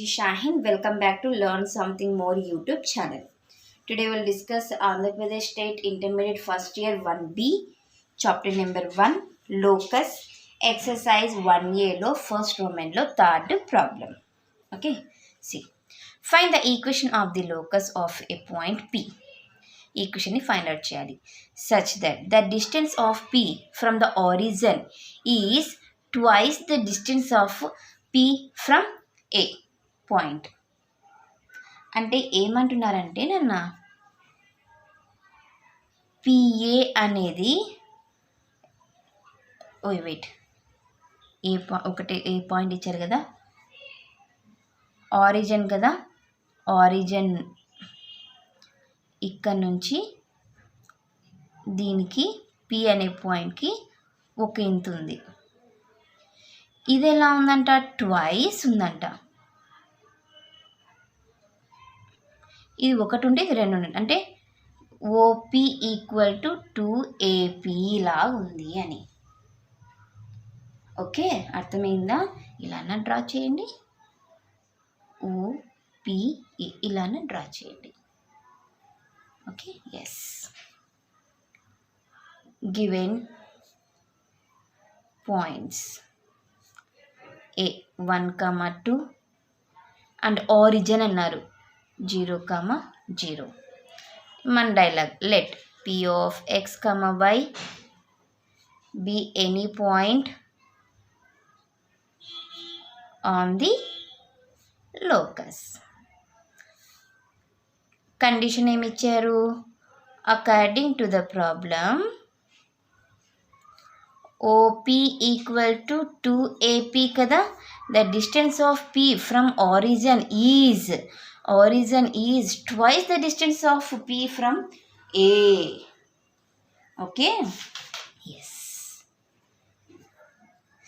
is Shahin. Welcome back to Learn Something More YouTube channel. Today we'll discuss Andhra Pradesh State Intermediate First Year 1B, Chapter number 1, Locus, Exercise 1A lo first Roman lo third problem. Okay, see. Find the equation of the locus of a point P. Equation ni find out cheyali such that the distance of P from the origin is twice the distance of P from A point. అంటే ఏమంటున్నారంటే నాన్న PA అనేది wait ఏ point ఇచ్చారు కదా, origin కదా, origin ఇక్కడ నుంచి దీనికి పి అనే పాయింట్కి ఒక ఇంత ఉంది. ఇది ఎలా ఉందంట, ట్వైస్ ఉందంట. ఇది ఒకటి ఉంటే ఇది రెండు ఉండే, అంటే ఓపి ఈక్వల్ టు 2AP లా ఉంది అని. ఓకే, అర్థమైందా? ఇలానే డ్రా చేయండి, ఓపిఈ ఇలానే డ్రా చేయండి. Okay, yes. Given points A 1, 2 and origin అన్నారు 0, 0. మన డైలాగ్ let P of x, y be any point on the locus. Condition ఏమి ఇచ్చారు, according to the problem OP equal to 2AP కదా. The distance of P from origin is twice the distance of P from A. Okay, yes.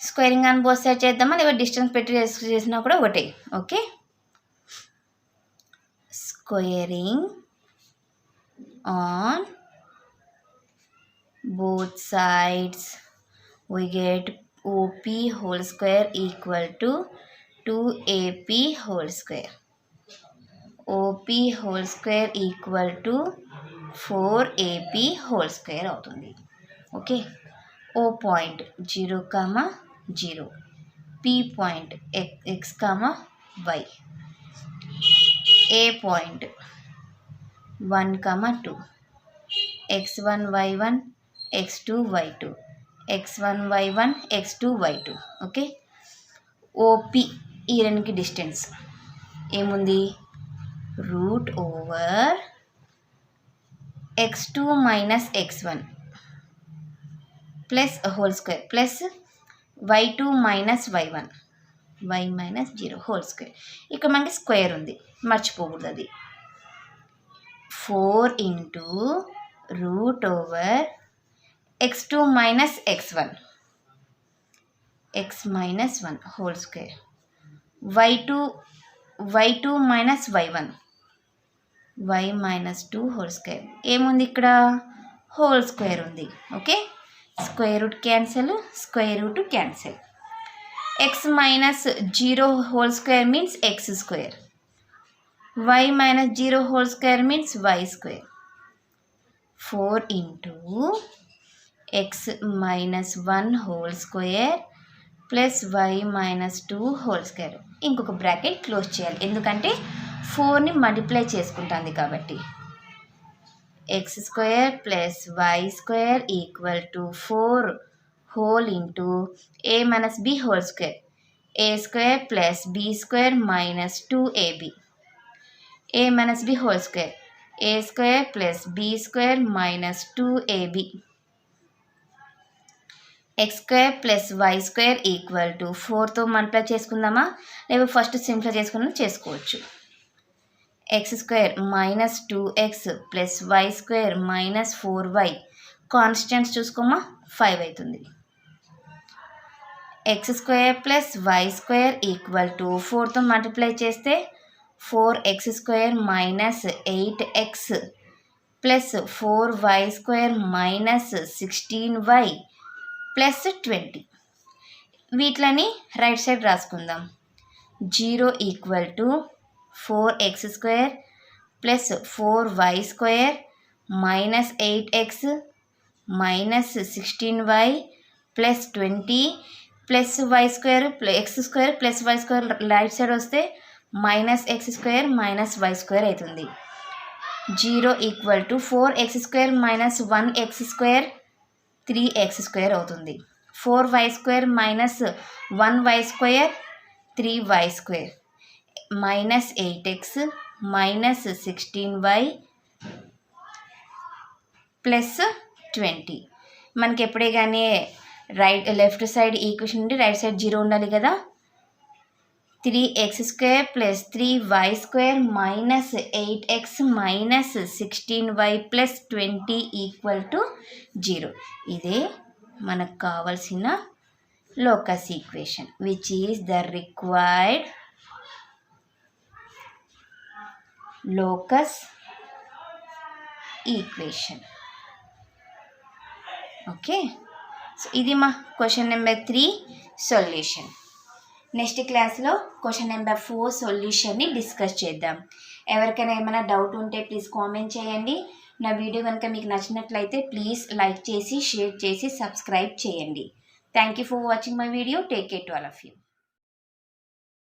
Squaring on both side చేద్దామా, లేదా distance పెట్టి చేసినా కూడా ఒకటే. Okay, squaring on both sides we get OP whole square equal to 2AP whole square. OP whole square equal to 4AP whole square అవుతుంది. Okay, O point 0, 0, P point x, y, A point 1, 2, x1, y1, x2, y2, x1, y1, x2, y2. Okay, OP ఈ రెండుకి distance ఏముంది, root over x2 minus x1 plus whole square plus y2 minus y1 y minus 0 whole square. ఇక్కడ మనకి square ఉంది, మర్చిపోకూడదు అది. 4 into root over x2 minus x1 x minus 1 whole square, y2 minus y1 y minus 2 whole square. ఏముంది ఇక్కడ, whole square ఉంది. Okay, square root cancel, square root cancel. x minus 0 whole square means x square, y minus 0 whole square means y square. 4 into x minus 1 whole square plus y minus 2 whole square. ఇంకొక bracket close చేయాలి, ఎందుకంటే 4ని multiply చేసుకుంటుంది కాబట్టి. x square plus y square equal to 4 whole into a minus b whole square, a square plus b square minus 2ab, a minus b whole square, a square plus b square minus 2ab, x square plus y square equal to 4తో multiply చేసుకుందామా, లేదా first simplify చేసుకున్నా చేసుకోవచ్చు. x square minus 2x plus y square minus 4y, constants చూసుకోమా 5 అవుతుంది. x square plus y square equal to 4తో multiply చేస్తే 4x square minus 8x plus 4y square minus 16y plus 20. వీటిని right side రాసుకుందాం. 0 equal to 4x² plus 4y² minus 8x minus 16y plus 20 plus y² x² plus y² right side వస్తే minus x² minus y² అవుతుంది. 0 equal to 4x² minus 1x² 3x² అవుతుంది. 4y² minus 1y² 3y² minus 8x minus 16y plus 20. మనకి ఎప్పుడే కానీ left side equation నుండి right side 0 ఉండాలి కదా. 3x² plus 3y² minus 8x minus 16y plus 20 equal to 0. ఇదే మనకు కావాల్సిన locus equation which is the required locus equation. Okay, so ఇది మా క్వశ్చన్ నెంబర్ 3 సొల్యూషన్. నెక్స్ట్ క్లాస్లో క్వశ్చన్ నెంబర్ 4 సొల్యూషన్ని డిస్కస్ చేద్దాం. ఎవరికైనా ఏమైనా డౌట్ ఉంటే ప్లీజ్ కామెంట్ చేయండి. నా వీడియో కనుక మీకు నచ్చినట్లయితే ప్లీజ్ లైక్ చేసి షేర్ చేసి సబ్స్క్రైబ్ చేయండి. Thank you for watching my video. Take care to all of you.